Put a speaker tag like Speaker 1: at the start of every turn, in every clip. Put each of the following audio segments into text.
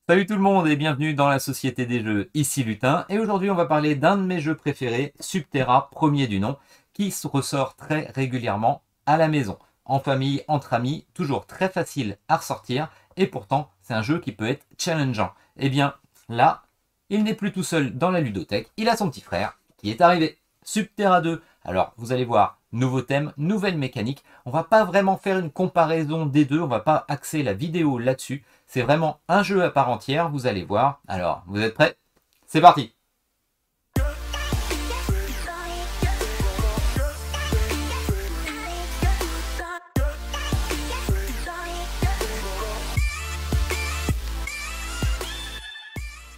Speaker 1: Salut tout le monde et bienvenue dans la Société des Jeux, ici Lutin. Et aujourd'hui on va parler d'un de mes jeux préférés, Subterra, premier du nom, qui se ressort très régulièrement à la maison. En famille, entre amis, toujours très facile à ressortir et pourtant c'est un jeu qui peut être challengeant. Et bien là, il n'est plus tout seul dans la ludothèque, il a son petit frère qui est arrivé. Subterra 2. Alors vous allez voir, nouveau thème, nouvelle mécanique. On va pas vraiment faire une comparaison des deux, on va pas axer la vidéo là-dessus. C'est vraiment un jeu à part entière, vous allez voir. Alors, vous êtes prêts? C'est parti!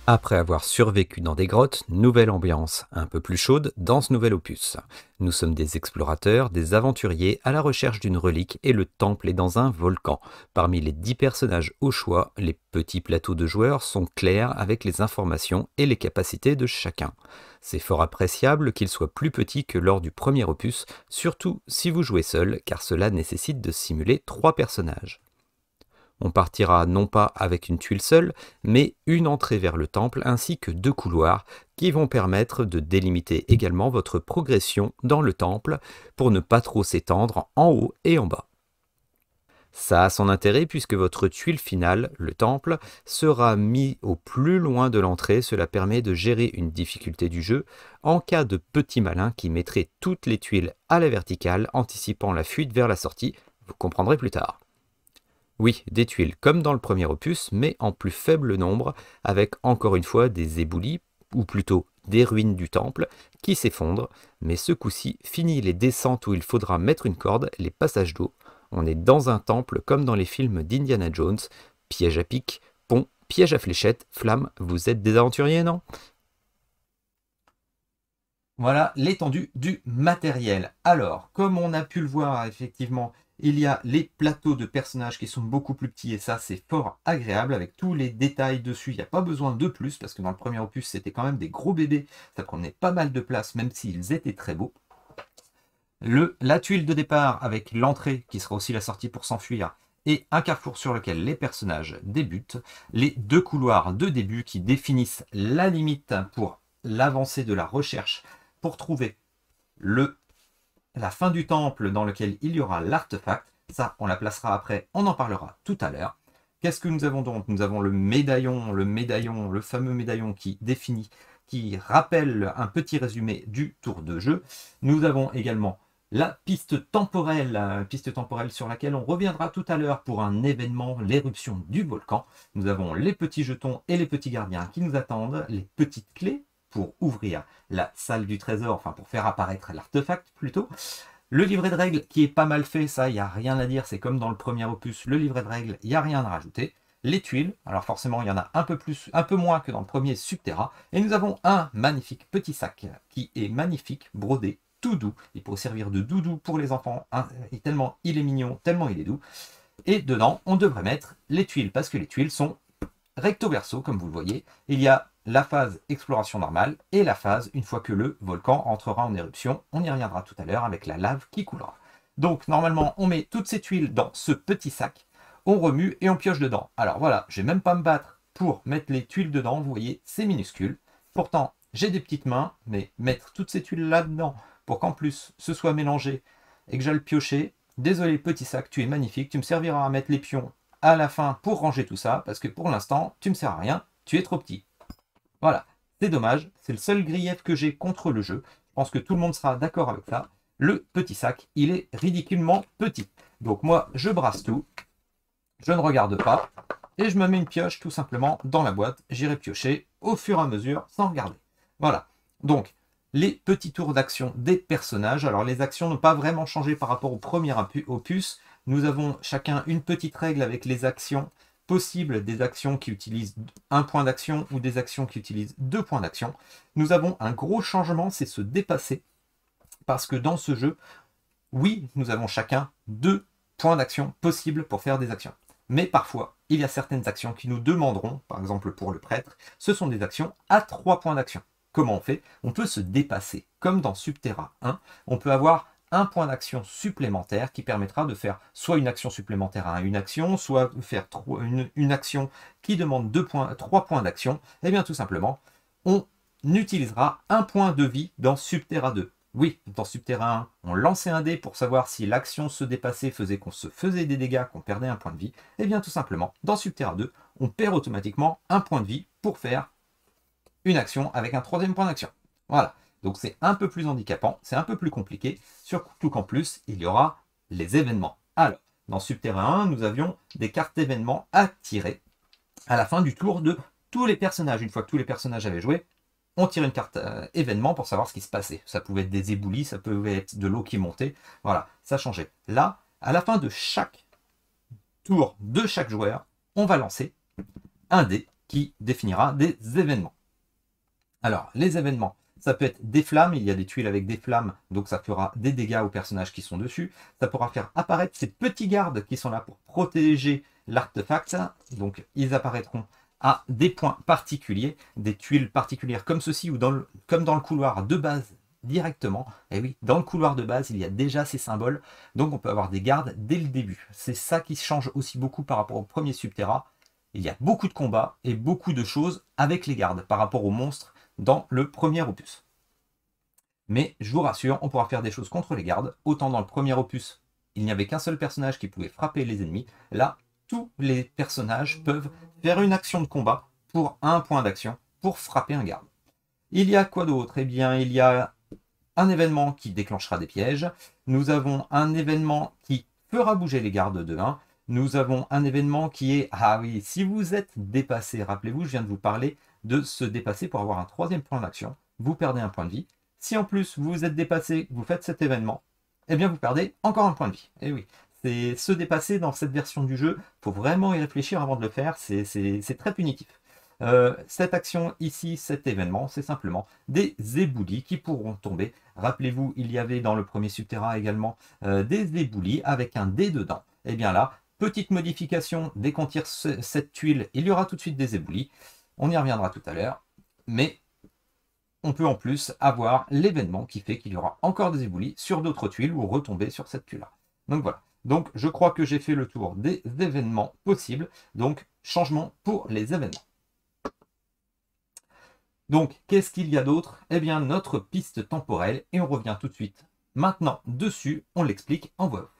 Speaker 1: Après avoir survécu dans des grottes, nouvelle ambiance, un peu plus chaude dans ce nouvel opus. Nous sommes des explorateurs, des aventuriers à la recherche d'une relique et le temple est dans un volcan. Parmi les 10 personnages au choix, les petits plateaux de joueurs sont clairs avec les informations et les capacités de chacun. C'est fort appréciable qu'ils soient plus petits que lors du premier opus, surtout si vous jouez seul car cela nécessite de simuler 3 personnages. On partira non pas avec une tuile seule, mais une entrée vers le temple ainsi que 2 couloirs qui vont permettre de délimiter également votre progression dans le temple pour ne pas trop s'étendre en haut et en bas. Ça a son intérêt puisque votre tuile finale, le temple, sera mis au plus loin de l'entrée. Cela permet de gérer une difficulté du jeu en cas de petit malin qui mettrait toutes les tuiles à la verticale, anticipant la fuite vers la sortie. Vous comprendrez plus tard. Oui, des tuiles comme dans le premier opus, mais en plus faible nombre, avec encore une fois des éboulis, ou plutôt des ruines du temple, qui s'effondrent, mais ce coup-ci, fini les descentes où il faudra mettre une corde, les passages d'eau. On est dans un temple comme dans les films d'Indiana Jones, piège à pic, pont, piège à fléchettes, flamme, vous êtes des aventuriers, non? Voilà l'étendue du matériel. Alors, comme on a pu le voir, effectivement, il y a les plateaux de personnages qui sont beaucoup plus petits et ça, c'est fort agréable avec tous les détails dessus. Il n'y a pas besoin de plus parce que dans le premier opus, c'était quand même des gros bébés. Ça prenait pas mal de place, même s'ils étaient très beaux. La tuile de départ avec l'entrée qui sera aussi la sortie pour s'enfuir et un carrefour sur lequel les personnages débutent. Les 2 couloirs de début qui définissent la limite pour l'avancée de la recherche pour trouver la fin du temple dans lequel il y aura l'artefact. Ça, on la placera après, on en parlera tout à l'heure. Qu'est-ce que nous avons donc? Nous avons le fameux médaillon qui définit, qui rappelle un petit résumé du tour de jeu. Nous avons également la piste temporelle sur laquelle on reviendra tout à l'heure pour un événement, l'éruption du volcan. Nous avons les petits jetons et les petits gardiens qui nous attendent, les petites clés pour ouvrir la salle du trésor, enfin pour faire apparaître l'artefact plutôt. Le livret de règles qui est pas mal fait, ça, il n'y a rien à dire, c'est comme dans le premier opus, le livret de règles, il n'y a rien à rajouter. Les tuiles, alors forcément il y en a un peu moins que dans le premier Subterra, et nous avons un magnifique petit sac qui est magnifique, brodé, tout doux, il pourrait servir de doudou pour les enfants, hein, et tellement il est mignon, tellement il est doux. Et dedans, on devrait mettre les tuiles, parce que les tuiles sont recto verso, comme vous le voyez. Il y a la phase exploration normale et la phase une fois que le volcan entrera en éruption. On y reviendra tout à l'heure avec la lave qui coulera. Donc normalement, on met toutes ces tuiles dans ce petit sac, on remue et on pioche dedans. Alors voilà, je vais même pas me battre pour mettre les tuiles dedans, vous voyez, c'est minuscule. Pourtant, j'ai des petites mains, mais mettre toutes ces tuiles là-dedans pour qu'en plus ce soit mélangé et que j'aille piocher, désolé petit sac, tu es magnifique, tu me serviras à mettre les pions à la fin pour ranger tout ça, parce que pour l'instant, tu me sers à rien, tu es trop petit. Voilà, c'est dommage, c'est le seul grief que j'ai contre le jeu. Je pense que tout le monde sera d'accord avec ça. Le petit sac, il est ridiculement petit. Donc moi, je brasse tout, je ne regarde pas, et je me mets une pioche tout simplement dans la boîte. J'irai piocher au fur et à mesure sans regarder. Voilà, donc les petits tours d'action des personnages. Alors les actions n'ont pas vraiment changé par rapport au premier opus. Nous avons chacun une petite règle avec les actions possibles, des actions qui utilisent un point d'action ou des actions qui utilisent 2 points d'action. Nous avons un gros changement, c'est se dépasser. Parce que dans ce jeu, oui, nous avons chacun 2 points d'action possibles pour faire des actions. Mais parfois, il y a certaines actions qui nous demanderont, par exemple pour le prêtre, ce sont des actions à 3 points d'action. Comment on fait? On peut se dépasser. Comme dans Subterra 1, on peut avoir un point d'action supplémentaire qui permettra de faire soit une action supplémentaire à une action, soit faire une action qui demande 3 points d'action. Et bien tout simplement, on utilisera un point de vie dans Subterra 2. Oui, dans Subterra 1, on lançait un dé pour savoir si l'action se dépassait faisait qu'on se faisait des dégâts, qu'on perdait un point de vie. Et bien tout simplement, dans Subterra 2, on perd automatiquement un point de vie pour faire une action avec un 3e point d'action. Voilà, donc c'est un peu plus handicapant, c'est un peu plus compliqué, surtout qu'en plus, il y aura les événements. Alors, dans Subterra 1, nous avions des cartes événements à tirer à la fin du tour de tous les personnages. Une fois que tous les personnages avaient joué, on tire une carte événement pour savoir ce qui se passait. Ça pouvait être des éboulis, ça pouvait être de l'eau qui montait. Voilà, ça changeait. Là, à la fin de chaque tour de chaque joueur, on va lancer un dé qui définira des événements. Alors, les événements, ça peut être des flammes, il y a des tuiles avec des flammes, donc ça fera des dégâts aux personnages qui sont dessus. Ça pourra faire apparaître ces petits gardes qui sont là pour protéger l'artefact, donc ils apparaîtront à des points particuliers, des tuiles particulières comme ceci, ou comme dans le couloir de base directement. Et oui, dans le couloir de base, il y a déjà ces symboles, donc on peut avoir des gardes dès le début. C'est ça qui change aussi beaucoup par rapport au premier Subterra. Il y a beaucoup de combats et beaucoup de choses avec les gardes par rapport aux monstres dans le premier opus. Mais je vous rassure, on pourra faire des choses contre les gardes. Autant dans le premier opus, il n'y avait qu'un seul personnage qui pouvait frapper les ennemis. Là, tous les personnages peuvent faire une action de combat pour un point d'action pour frapper un garde. Il y a quoi d'autre? Eh bien, il y a un événement qui déclenchera des pièges. Nous avons un événement qui fera bouger les gardes de 1. Nous avons un événement qui est... Ah oui, si vous êtes dépassé, rappelez-vous, je viens de vous parler de se dépasser pour avoir un 3e point d'action. Vous perdez un point de vie. Si en plus vous êtes dépassé, vous faites cet événement, eh bien vous perdez encore un point de vie. Et oui, c'est se dépasser dans cette version du jeu, il faut vraiment y réfléchir avant de le faire, c'est très punitif. Cette action ici, cet événement, c'est simplement des éboulis qui pourront tomber. Rappelez-vous, il y avait dans le premier Subterra également des éboulis avec un dé dedans. Et bien là, petite modification, dès qu'on tire cette tuile, il y aura tout de suite des éboulis. On y reviendra tout à l'heure, mais on peut en plus avoir l'événement qui fait qu'il y aura encore des éboulis sur d'autres tuiles ou retomber sur cette tuile-là. Donc voilà. Donc je crois que j'ai fait le tour des événements possibles. Donc changement pour les événements. Donc qu'est-ce qu'il y a d'autre? Eh bien notre piste temporelle, et on revient tout de suite. Maintenant dessus, on l'explique en voix off.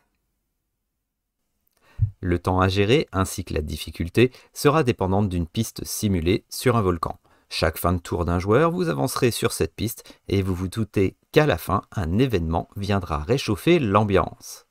Speaker 2: Le temps à gérer ainsi que la difficulté sera dépendante d'une piste simulée sur un volcan. Chaque fin de tour d'un joueur, vous avancerez sur cette piste et vous vous doutez qu'à la fin, un événement viendra réchauffer l'ambiance.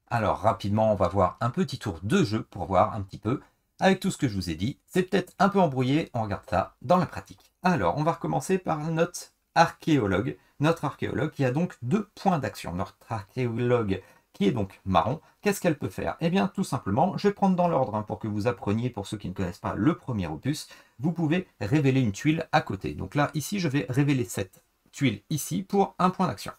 Speaker 1: Alors rapidement, on va voir un petit tour de jeu pour voir un petit peu. Avec tout ce que je vous ai dit, c'est peut-être un peu embrouillé, on regarde ça dans la pratique. Alors, on va recommencer par notre archéologue. Notre archéologue qui a donc 2 points d'action. Notre archéologue qui est donc marron, qu'est-ce qu'elle peut faire? Eh bien, tout simplement, je vais prendre dans l'ordre pour que vous appreniez, pour ceux qui ne connaissent pas le premier opus, vous pouvez révéler une tuile à côté. Donc là, ici, je vais révéler cette tuile ici pour un point d'action.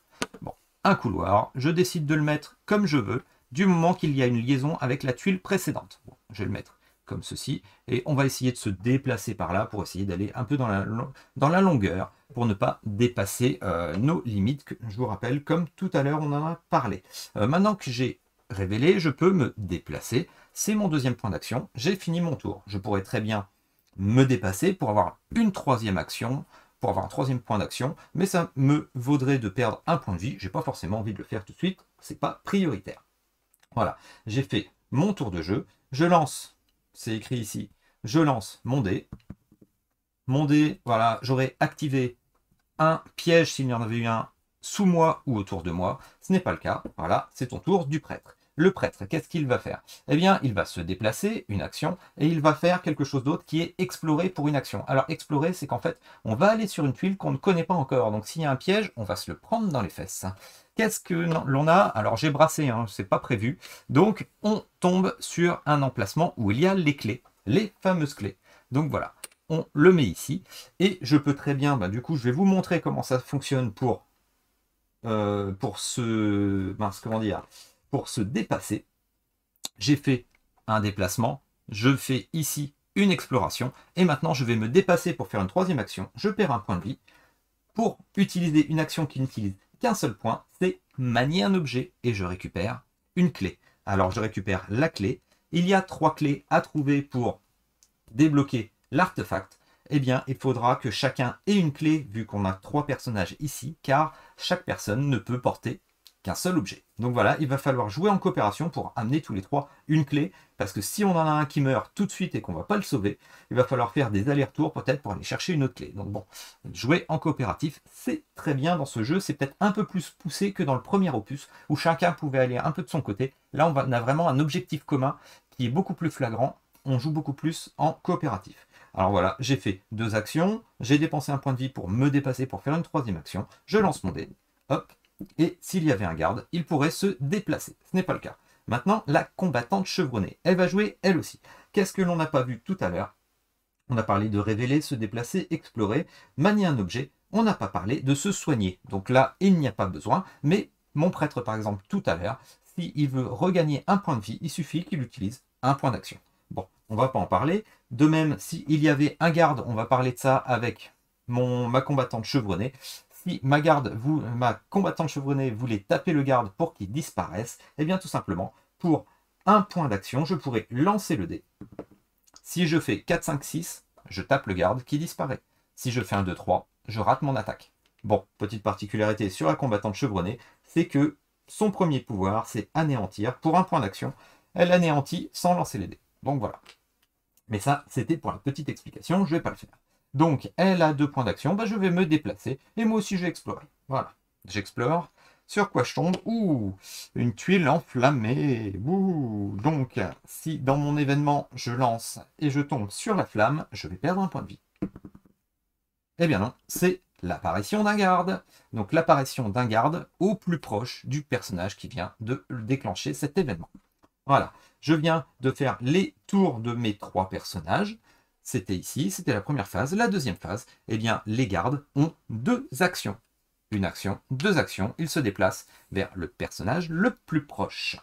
Speaker 1: Bon, un couloir, je décide de le mettre comme je veux, du moment qu'il y a une liaison avec la tuile précédente. Bon, je vais le mettre comme ceci, et on va essayer de se déplacer par là pour essayer d'aller un peu dans la longueur, pour ne pas dépasser nos limites, que je vous rappelle, comme tout à l'heure on en a parlé. Maintenant que j'ai révélé, je peux me déplacer, c'est mon 2e point d'action, j'ai fini mon tour. Je pourrais très bien me dépasser pour avoir une 3e action, pour avoir un 3e point d'action, mais ça me vaudrait de perdre un point de vie, j'ai pas forcément envie de le faire tout de suite, c'est pas prioritaire. Voilà, j'ai fait mon tour de jeu, je lance, c'est écrit ici, je lance mon dé. Mon dé, voilà, j'aurais activé un piège s'il y en avait eu un sous moi ou autour de moi. Ce n'est pas le cas. Voilà, c'est ton tour du prêtre. Le prêtre, qu'est-ce qu'il va faire? Eh bien, il va se déplacer, une action, et il va faire quelque chose d'autre qui est explorer pour une action. Alors, explorer, c'est qu'en fait, on va aller sur une tuile qu'on ne connaît pas encore. Donc, s'il y a un piège, on va se le prendre dans les fesses. Qu'est-ce que l'on a? Alors, j'ai brassé, hein, c'est pas prévu. Donc, on tombe sur un emplacement où il y a les clés, les fameuses clés. Donc, voilà, on le met ici. Et je peux très bien, du coup, je vais vous montrer comment ça fonctionne pour se dépasser. J'ai fait un déplacement, je fais ici une exploration, et maintenant je vais me dépasser pour faire une 3e action, je perds un point de vie, pour utiliser une action qui qu'un seul point, c'est manier un objet et je récupère une clé. Alors je récupère la clé. Il y a 3 clés à trouver pour débloquer l'artefact. Eh bien, il faudra que chacun ait une clé, vu qu'on a 3 personnages ici, car chaque personne ne peut porter qu'un seul objet. Donc voilà, il va falloir jouer en coopération pour amener tous les 3 une clé, parce que si on en a un qui meurt tout de suite et qu'on ne va pas le sauver, il va falloir faire des allers-retours peut-être pour aller chercher une autre clé. Donc bon, jouer en coopératif, c'est très bien dans ce jeu, c'est peut-être un peu plus poussé que dans le premier opus, où chacun pouvait aller un peu de son côté. Là, on a vraiment un objectif commun qui est beaucoup plus flagrant, on joue beaucoup plus en coopératif. Alors voilà, j'ai fait 2 actions, j'ai dépensé un point de vie pour me dépasser pour faire une 3e action, je lance mon dé, hop, et s'il y avait un garde, il pourrait se déplacer. Ce n'est pas le cas. Maintenant, la combattante chevronnée, elle va jouer elle aussi. Qu'est-ce que l'on n'a pas vu tout à l'heure? On a parlé de révéler, se déplacer, explorer, manier un objet. On n'a pas parlé de se soigner. Donc là, il n'y a pas besoin, mais mon prêtre, par exemple, tout à l'heure, s'il veut regagner un point de vie, il suffit qu'il utilise un point d'action. Bon, on ne va pas en parler. De même, s'il y avait un garde, on va parler de ça avec ma combattante chevronnée. Si ma combattante chevronnée voulait taper le garde pour qu'il disparaisse, eh bien tout simplement, pour un point d'action, je pourrais lancer le dé. Si je fais 4, 5, 6, je tape le garde qui disparaît. Si je fais un 2, 3, je rate mon attaque. Bon, petite particularité sur la combattante chevronnée, c'est que son premier pouvoir, c'est anéantir. Pour un point d'action, elle anéantit sans lancer les dés. Donc voilà. Mais ça, c'était pour la petite explication, je ne vais pas le faire. Donc, elle a 2 points d'action, je vais me déplacer, et moi aussi je vais explorer. Voilà, j'explore. Sur quoi je tombe? Ouh, une tuile enflammée. Ouh, donc, si dans mon événement, je lance et je tombe sur la flamme, je vais perdre un point de vie. Eh bien non, c'est l'apparition d'un garde. Donc, l'apparition d'un garde au plus proche du personnage qui vient de déclencher cet événement. Voilà, je viens de faire les tours de mes 3 personnages. C'était ici, c'était la première phase. La deuxième phase, eh bien, les gardes ont 2 actions. Une action, 2 actions. Ils se déplacent vers le personnage le plus proche.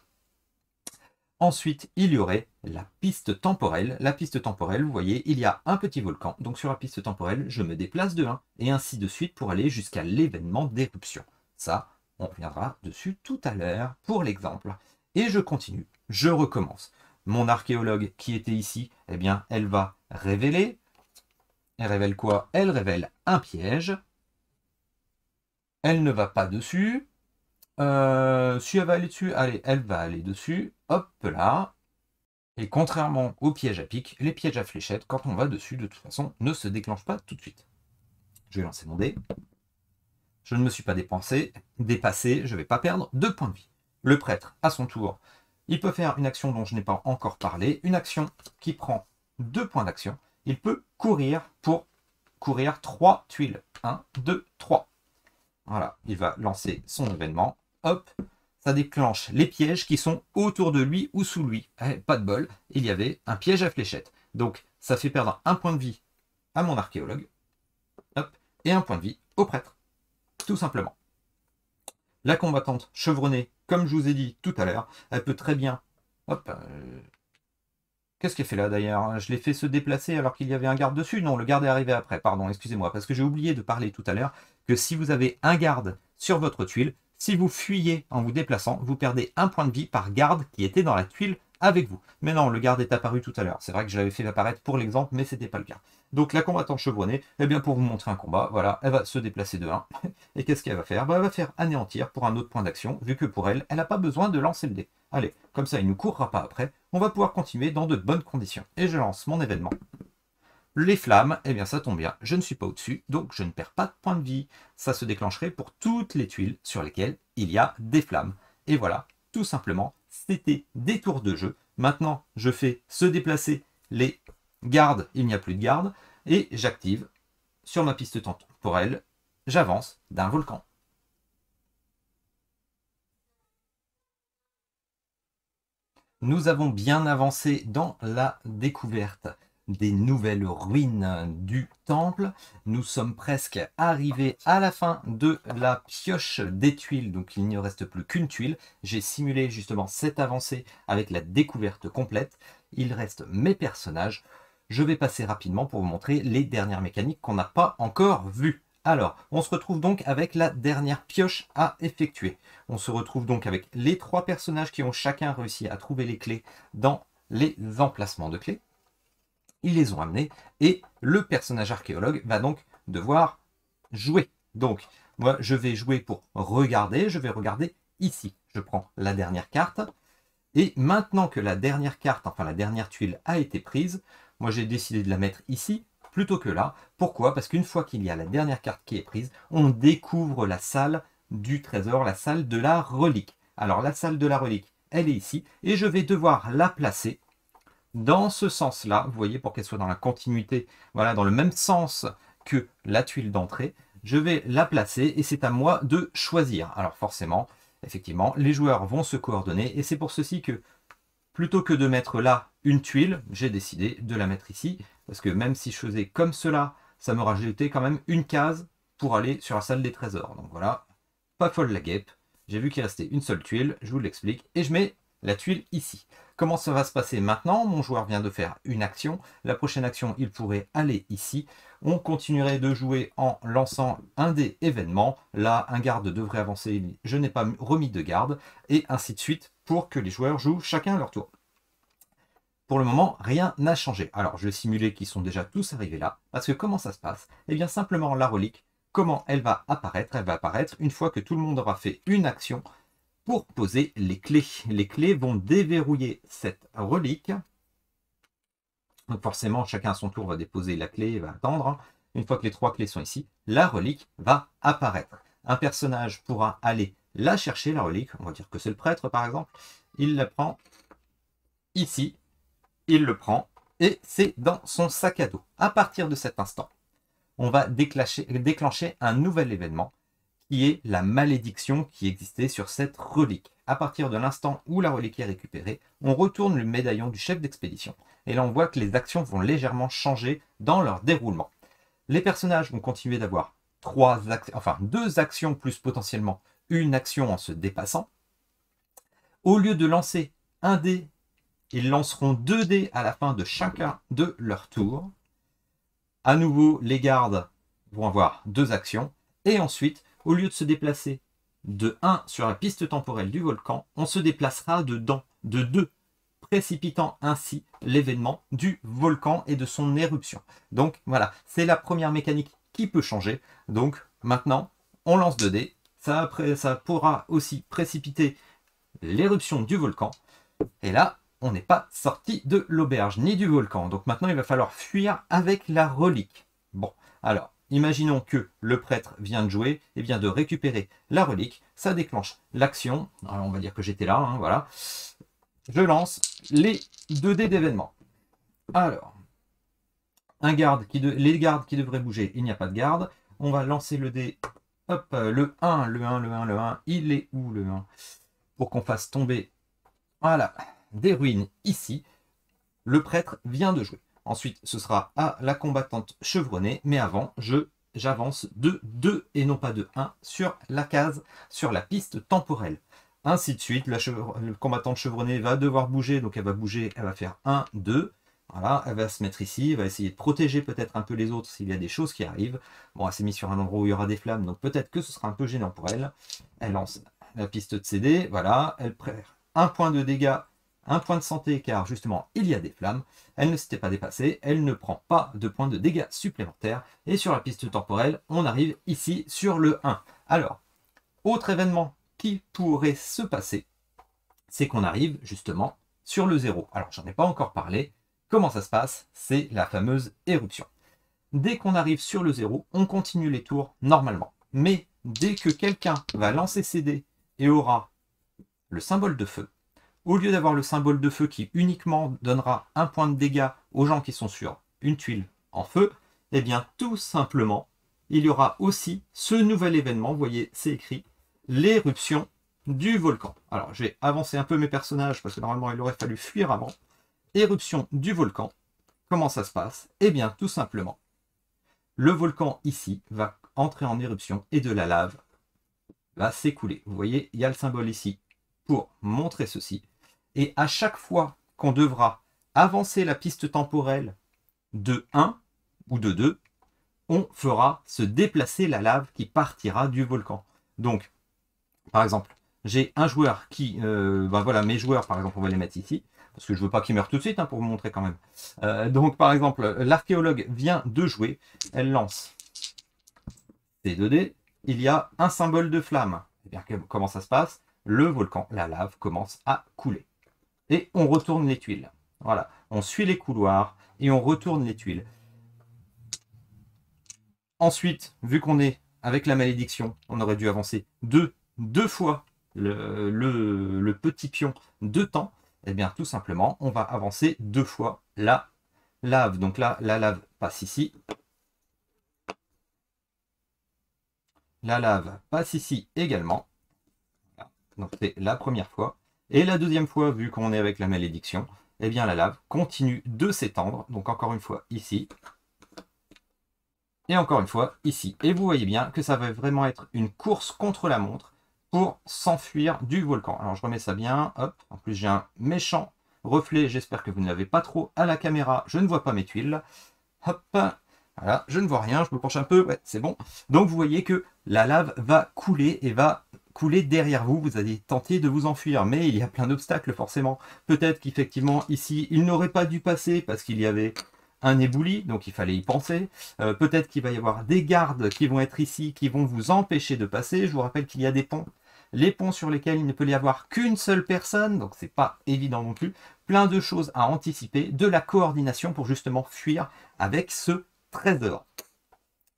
Speaker 1: Ensuite, il y aurait la piste temporelle. La piste temporelle, vous voyez, il y a un petit volcan. Donc sur la piste temporelle, je me déplace de 1 et ainsi de suite pour aller jusqu'à l'événement d'éruption. Ça, on reviendra dessus tout à l'heure pour l'exemple. Et je continue, je recommence. Mon archéologue qui était ici, eh bien, elle va révéler. Elle révèle quoi? Elle révèle un piège. Elle ne va pas dessus. Si elle va aller dessus, allez, elle va aller dessus. Hop là. Et contrairement aux pièges à pic, les pièges à fléchettes, quand on va dessus, de toute façon, ne se déclenchent pas tout de suite. Je vais lancer mon dé. Je ne me suis pas dépassé, je ne vais pas perdre 2 points de vie. Le prêtre, à son tour, il peut faire une action dont je n'ai pas encore parlé, une action qui prend 2 points d'action. Il peut courir pour courir 3 tuiles. 1, 2, 3. Voilà, il va lancer son événement. Hop, ça déclenche les pièges qui sont autour de lui ou sous lui. Pas de bol, il y avait un piège à fléchette. Donc, ça fait perdre un point de vie à mon archéologue. Hop, et un point de vie au prêtre. Tout simplement. La combattante chevronnée, comme je vous ai dit tout à l'heure, elle peut très bien... Hop, qu'est-ce qu'elle fait là d'ailleurs? Je l'ai fait se déplacer alors qu'il y avait un garde dessus? Non, le garde est arrivé après, pardon, excusez-moi, parce que j'ai oublié de parler tout à l'heure que si vous avez un garde sur votre tuile, si vous fuyez en vous déplaçant, vous perdez un point de vie par garde qui était dans la tuile avec vous. Mais non, le garde est apparu tout à l'heure. C'est vrai que je l'avais fait apparaître pour l'exemple, mais ce n'était pas le cas. Donc la combattante chevronnée, eh bien pour vous montrer un combat, voilà, elle va se déplacer de 1. Et qu'est-ce qu'elle va faire? Elle va faire anéantir pour un autre point d'action, vu que pour elle, elle n'a pas besoin de lancer le dé. Allez, comme ça, il ne nous courra pas après. On va pouvoir continuer dans de bonnes conditions. Et je lance mon événement. Les flammes, eh bien ça tombe bien, je ne suis pas au-dessus, donc je ne perds pas de points de vie. Ça se déclencherait pour toutes les tuiles sur lesquelles il y a des flammes. Et voilà, tout simplement, c'était des tours de jeu. Maintenant, je fais se déplacer les gardes, il n'y a plus de garde, et j'active sur ma piste temporelle, j'avance d'un volcan. Nous avons bien avancé dans la découverte des nouvelles ruines du temple. Nous sommes presque arrivés à la fin de la pioche des tuiles, donc il ne reste plus qu'une tuile. J'ai simulé justement cette avancée avec la découverte complète. Il reste mes personnages. Je vais passer rapidement pour vous montrer les dernières mécaniques qu'on n'a pas encore vues. Alors, on se retrouve donc avec la dernière pioche à effectuer. On se retrouve donc avec les 3 personnages qui ont chacun réussi à trouver les clés dans les emplacements de clés. Ils les ont amenés et le personnage archéologue va donc devoir jouer. Donc, moi, je vais jouer pour regarder. Je vais regarder ici. Je prends la dernière carte. Et maintenant que la dernière carte, enfin la dernière tuile a été prise, moi j'ai décidé de la mettre ici plutôt que là. Pourquoi? Parce qu'une fois qu'il y a la dernière carte qui est prise, on découvre la salle du trésor, la salle de la relique. Alors la salle de la relique, elle est ici et je vais devoir la placer dans ce sens-là. Vous voyez, pour qu'elle soit dans la continuité, voilà, dans le même sens que la tuile d'entrée. Je vais la placer et c'est à moi de choisir. Alors forcément, effectivement, les joueurs vont se coordonner et c'est pour ceci que plutôt que de mettre là une tuile, j'ai décidé de la mettre ici parce que même si je faisais comme cela, ça me rajoutait quand même une case pour aller sur la salle des trésors. Donc voilà, pas folle la guêpe. J'ai vu qu'il restait une seule tuile, je vous l'explique et je mets la tuile ici. Comment ça va se passer maintenant? Mon joueur vient de faire une action. La prochaine action, il pourrait aller ici. On continuerait de jouer en lançant un des événements. Là, un garde devrait avancer. Je n'ai pas remis de garde. Et ainsi de suite pour que les joueurs jouent chacun à leur tour. Pour le moment, rien n'a changé. Alors, je vais simuler qu'ils sont déjà tous arrivés là. Parce que comment ça se passe? Eh bien, simplement la relique. Comment elle va apparaître? Elle va apparaître une fois que tout le monde aura fait une action pour poser les clés. Les clés vont déverrouiller cette relique. Donc forcément, chacun à son tour va déposer la clé et va attendre. Une fois que les 3 clés sont ici, la relique va apparaître. Un personnage pourra aller la chercher, la relique. On va dire que c'est le prêtre, par exemple. Il la prend ici. Il le prend et c'est dans son sac à dos. À partir de cet instant, on va déclencher un nouvel événement qui est la malédiction qui existait sur cette relique. À partir de l'instant où la relique est récupérée, on retourne le médaillon du chef d'expédition. Et là, on voit que les actions vont légèrement changer dans leur déroulement. Les personnages vont continuer d'avoir 2 actions plus potentiellement une action en se dépassant. Au lieu de lancer un dé, ils lanceront 2 dés à la fin de chacun de leur tour. À nouveau, les gardes vont avoir 2 actions. Et ensuite, au lieu de se déplacer de 1 sur la piste temporelle du volcan, on se déplacera de 2, précipitant ainsi l'événement du volcan et de son éruption. Donc voilà, c'est la première mécanique qui peut changer. Donc maintenant, on lance 2 dés. Ça pourra aussi précipiter l'éruption du volcan. Et là, on n'est pas sorti de l'auberge ni du volcan. Donc maintenant, il va falloir fuir avec la relique. Bon, alors, imaginons que le prêtre vient de jouer et vient de récupérer la relique. Ça déclenche l'action. Alors, on va dire que j'étais là, hein, voilà. Je lance les 2 dés d'événement. Alors, les gardes qui devraient bouger, il n'y a pas de garde. On va lancer le dé. Hop, le 1, le 1, le 1, le 1. Il est où le 1? Pour qu'on fasse tomber, voilà, des ruines ici. Le prêtre vient de jouer. Ensuite, ce sera à la combattante chevronnée, mais avant, j'avance de 2 et non pas de 1 sur la case, sur la piste temporelle. Ainsi de suite, la combattante chevronnée va devoir bouger, donc elle va bouger, elle va faire 1, 2. Voilà, elle va se mettre ici, elle va essayer de protéger peut-être un peu les autres s'il y a des choses qui arrivent. Bon, elle s'est mise sur un endroit où il y aura des flammes, donc peut-être que ce sera un peu gênant pour elle. Elle lance la piste de CD, voilà, elle perd 1 point de dégâts, 1 point de santé, car justement, il y a des flammes. Elle ne s'était pas dépassée, elle ne prend pas de points de dégâts supplémentaires. Et sur la piste temporelle, on arrive ici sur le 1. Alors, autre événement qui pourrait se passer, c'est qu'on arrive justement sur le 0. Alors, j'en ai pas encore parlé. Comment ça se passe? C'est la fameuse éruption. Dès qu'on arrive sur le 0, on continue les tours normalement. Mais dès que quelqu'un va lancer ses dés et aura le symbole de feu, au lieu d'avoir le symbole de feu qui uniquement donnera 1 point de dégâts aux gens qui sont sur une tuile en feu, eh bien tout simplement, il y aura aussi ce nouvel événement, vous voyez, c'est écrit, l'éruption du volcan. Alors, je vais avancer un peu mes personnages, parce que normalement, il aurait fallu fuir avant. Éruption du volcan. Comment ça se passe? Eh bien, tout simplement, le volcan ici va entrer en éruption et de la lave va s'écouler. Vous voyez, il y a le symbole ici pour montrer ceci. Et à chaque fois qu'on devra avancer la piste temporelle de 1 ou de 2, on fera se déplacer la lave qui partira du volcan. Donc, par exemple, j'ai un joueur qui... voilà, mes joueurs, par exemple, on va les mettre ici, parce que je ne veux pas qu'ils meurent tout de suite, hein, pour vous montrer quand même. Donc, par exemple, l'archéologue vient de jouer, elle lance ces 2 dés, il y a un symbole de flamme. Et bien, comment ça se passe? Le volcan, la lave, commence à couler. Et on retourne les tuiles. Voilà, on suit les couloirs et on retourne les tuiles. Ensuite, vu qu'on est avec la malédiction, on aurait dû avancer deux fois le petit pion de temps. Eh bien, tout simplement, on va avancer 2 fois la lave. Donc là, la lave passe ici. La lave passe ici également. Donc c'est la première fois. Et la deuxième fois, vu qu'on est avec la malédiction, eh bien la lave continue de s'étendre. Donc encore une fois ici. Et encore une fois ici. Et vous voyez bien que ça va vraiment être une course contre la montre pour s'enfuir du volcan. Alors je remets ça bien. Hop. En plus j'ai un méchant reflet. J'espère que vous ne l'avez pas trop à la caméra. Je ne vois pas mes tuiles. Hop. Voilà, je ne vois rien, je me penche un peu, ouais, c'est bon. Donc vous voyez que la lave va couler et va couler derrière vous. Vous allez tenter de vous enfuir, mais il y a plein d'obstacles forcément. Peut-être qu'effectivement ici, il n'aurait pas dû passer parce qu'il y avait un éboulis, donc il fallait y penser. Peut-être qu'il va y avoir des gardes qui vont être ici, qui vont vous empêcher de passer. Je vous rappelle qu'il y a des ponts. Les ponts sur lesquels il ne peut y avoir qu'une seule personne, donc c'est pas évident non plus. Plein de choses à anticiper, de la coordination pour justement fuir avec ce trésor.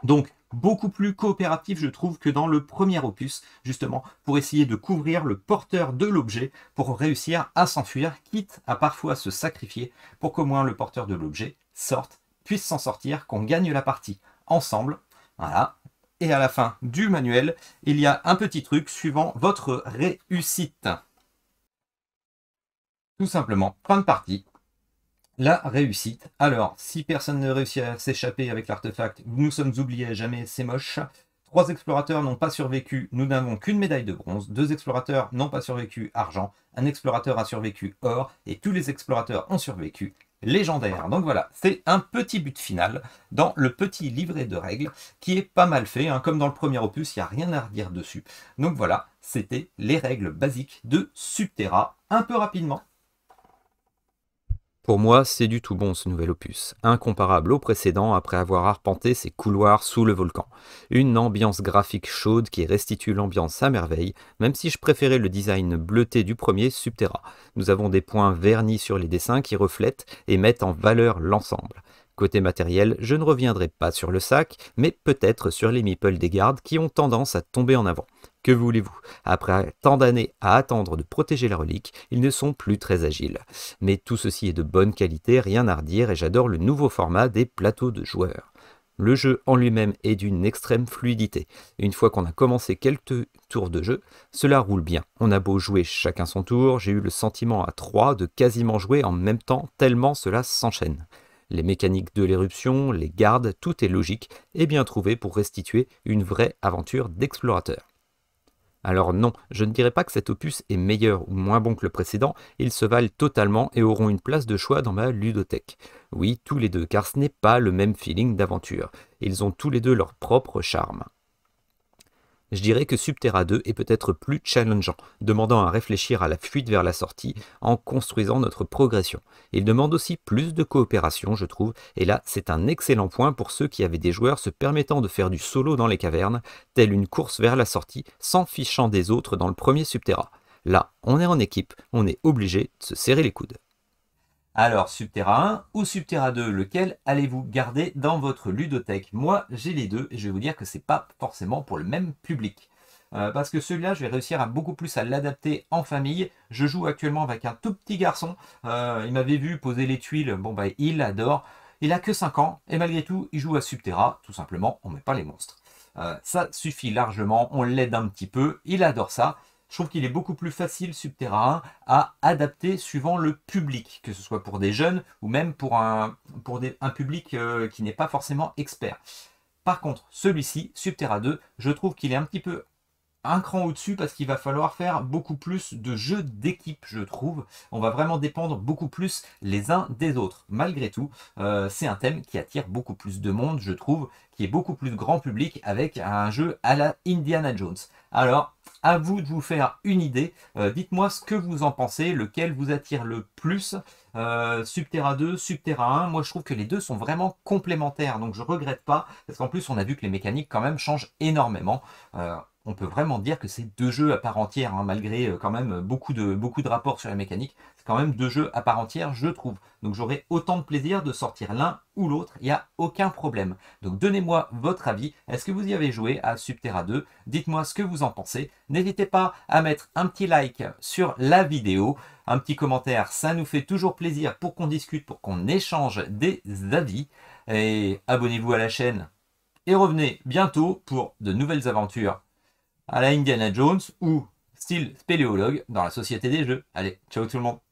Speaker 1: Donc, beaucoup plus coopératif, je trouve, que dans le premier opus, justement, pour essayer de couvrir le porteur de l'objet, pour réussir à s'enfuir, quitte à parfois se sacrifier, pour qu'au moins le porteur de l'objet sorte, puisse s'en sortir, qu'on gagne la partie ensemble. Voilà. Et à la fin du manuel, il y a un petit truc suivant votre réussite. Tout simplement, fin de partie. La réussite. Alors, si personne ne réussit à s'échapper avec l'artefact, nous sommes oubliés à jamais, c'est moche. 3 explorateurs n'ont pas survécu, nous n'avons qu'une médaille de bronze. 2 explorateurs n'ont pas survécu, argent. Un explorateur a survécu, or. Et tous les explorateurs ont survécu, légendaire. Donc voilà, c'est un petit but final dans le petit livret de règles qui est pas mal fait. Hein. Comme dans le premier opus, il n'y a rien à redire dessus. Donc voilà, c'était les règles basiques de Subterra, un peu rapidement.
Speaker 2: Pour moi, c'est du tout bon ce nouvel opus, incomparable au précédent après avoir arpenté ces couloirs sous le volcan. Une ambiance graphique chaude qui restitue l'ambiance à merveille, même si je préférais le design bleuté du premier Subterra. Nous avons des points vernis sur les dessins qui reflètent et mettent en valeur l'ensemble. Côté matériel, je ne reviendrai pas sur le sac, mais peut-être sur les meeples des gardes qui ont tendance à tomber en avant. Que voulez-vous? Après tant d'années à attendre de protéger la relique, ils ne sont plus très agiles. Mais tout ceci est de bonne qualité, rien à redire, et j'adore le nouveau format des plateaux de joueurs. Le jeu en lui-même est d'une extrême fluidité. Une fois qu'on a commencé quelques tours de jeu, cela roule bien. On a beau jouer chacun son tour, j'ai eu le sentiment à 3 de quasiment jouer en même temps tellement cela s'enchaîne. Les mécaniques de l'éruption, les gardes, tout est logique et bien trouvé pour restituer une vraie aventure d'explorateur. Alors non, je ne dirais pas que cet opus est meilleur ou moins bon que le précédent, ils se valent totalement et auront une place de choix dans ma ludothèque. Oui, tous les deux, car ce n'est pas le même feeling d'aventure. Ils ont tous les deux leur propre charme. Je dirais que Subterra 2 est peut-être plus challengeant, demandant à réfléchir à la fuite vers la sortie en construisant notre progression. Il demande aussi plus de coopération, je trouve, et là c'est un excellent point pour ceux qui avaient des joueurs se permettant de faire du solo dans les cavernes, telle une course vers la sortie, s'en fichant des autres dans le premier Subterra. Là, on est en équipe, on est obligé de se serrer les coudes.
Speaker 1: Alors, Subterra 1 ou Subterra 2, lequel allez-vous garder dans votre ludothèque? Moi, j'ai les deux et je vais vous dire que c'est pas forcément pour le même public. Parce que celui-là, je vais réussir à beaucoup plus à l'adapter en famille. Je joue actuellement avec un tout petit garçon. Il m'avait vu poser les tuiles. Bon, bah, il adore. Il a que 5 ans et malgré tout, il joue à Subterra. Tout simplement, on met pas les monstres. Ça suffit largement. On l'aide un petit peu. Il adore ça. Je trouve qu'il est beaucoup plus facile, Subterra 1, à adapter suivant le public, que ce soit pour des jeunes ou même pour un public qui n'est pas forcément expert. Par contre, celui-ci, Subterra 2, je trouve qu'il est un petit peu un cran au-dessus parce qu'il va falloir faire beaucoup plus de jeux d'équipe, je trouve. On va vraiment dépendre beaucoup plus les uns des autres. Malgré tout, c'est un thème qui attire beaucoup plus de monde, je trouve, qui est beaucoup plus grand public avec un jeu à la Indiana Jones. Alors, à vous de vous faire une idée. Dites-moi ce que vous en pensez, lequel vous attire le plus. Subterra 2, Subterra 1, moi je trouve que les deux sont vraiment complémentaires, donc je regrette pas, parce qu'en plus on a vu que les mécaniques quand même changent énormément. On peut vraiment dire que c'est deux jeux à part entière, hein, malgré quand même beaucoup de rapports sur les mécaniques. C'est quand même deux jeux à part entière, je trouve. Donc j'aurai autant de plaisir de sortir l'un ou l'autre, il n'y a aucun problème. Donc donnez-moi votre avis. Est-ce que vous y avez joué à Subterra 2? Dites-moi ce que vous en pensez. N'hésitez pas à mettre un petit like sur la vidéo, un petit commentaire, ça nous fait toujours plaisir pour qu'on discute, pour qu'on échange des avis. Et abonnez-vous à la chaîne et revenez bientôt pour de nouvelles aventures à la Indiana Jones ou style spéléologue dans la société des jeux. Allez, ciao tout le monde!